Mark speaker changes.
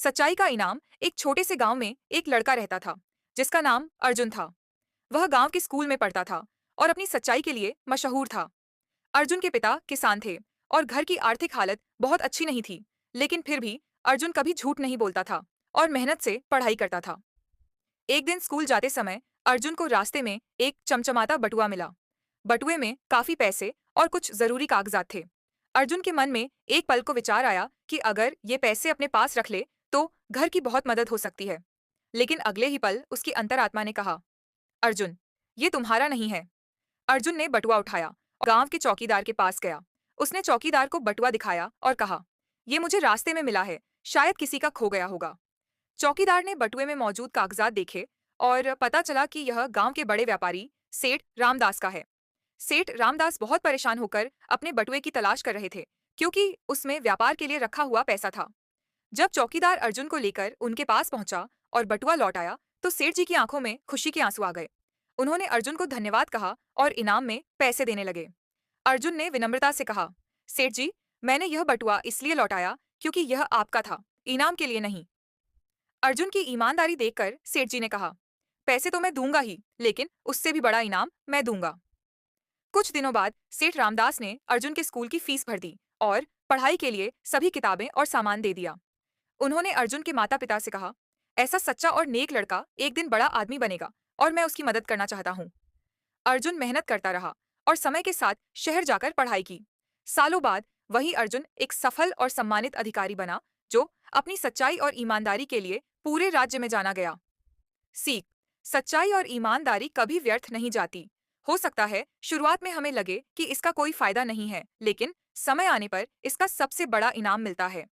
Speaker 1: सच्चाई का इनाम। एक छोटे से गांव में एक लड़का रहता था जिसका नाम अर्जुन था। वह गांव के स्कूल में पढ़ता था और अपनी सच्चाई के लिए मशहूर था। अर्जुन के पिता किसान थे और घर की आर्थिक हालत बहुत अच्छी नहीं थी, लेकिन फिर भी अर्जुन कभी झूठ नहीं बोलता था और मेहनत से पढ़ाई करता था। एक दिन स्कूल जाते समय अर्जुन को रास्ते में एक चमचमाता बटुआ मिला। बटुए में काफी पैसे और कुछ जरूरी कागजात थे। अर्जुन के मन में एक पल को विचार आया कि अगर ये पैसे अपने पास रख ले तो घर की बहुत मदद हो सकती है। लेकिन अगले ही पल उसकी अंतरात्मा ने कहा, अर्जुन, ये तुम्हारा नहीं है। अर्जुन ने बटुआ उठाया और गांव के चौकीदार के पास गया। उसने चौकीदार को बटुआ दिखाया और कहा, ये मुझे रास्ते में मिला है, शायद किसी का खो गया होगा। चौकीदार ने बटुए में मौजूद कागजात देखे और पता चला कि यह गांव के बड़े व्यापारी सेठ रामदास का है। सेठ रामदास बहुत परेशान होकर अपने बटुए की तलाश कर रहे थे, क्योंकि उसमें व्यापार के लिए रखा हुआ पैसा था। जब चौकीदार अर्जुन को लेकर उनके पास पहुंचा और बटुआ लौट आया, तो सेठ जी की आंखों में खुशी के आंसू आ गए। उन्होंने अर्जुन को धन्यवाद कहा और इनाम में पैसे देने लगे। अर्जुन ने विनम्रता से कहा, सेठ जी, मैंने यह बटुआ इसलिए लौटाया क्योंकि यह आपका था, इनाम के लिए नहीं। अर्जुन की ईमानदारी देखकर सेठ जी ने कहा, पैसे तो मैं दूंगा ही, लेकिन उससे भी बड़ा इनाम मैं दूंगा। कुछ दिनों बाद सेठ रामदास ने अर्जुन के स्कूल की फीस भर दी और पढ़ाई के लिए सभी किताबें और सामान दे दिया। उन्होंने अर्जुन के माता पिता से कहा, ऐसा सच्चा और नेक लड़का एक दिन बड़ा आदमी बनेगा और मैं उसकी मदद करना चाहता हूँ। अर्जुन मेहनत करता रहा और समय के साथ शहर जाकर पढ़ाई की। सालों बाद वही अर्जुन एक सफल और सम्मानित अधिकारी बना, जो अपनी सच्चाई और ईमानदारी के लिए पूरे राज्य में जाना गया। सीख। सच्चाई और ईमानदारी कभी व्यर्थ नहीं जाती। हो सकता है शुरुआत में हमें लगे कि इसका कोई फायदा नहीं है, लेकिन समय आने पर इसका सबसे बड़ा इनाम मिलता है।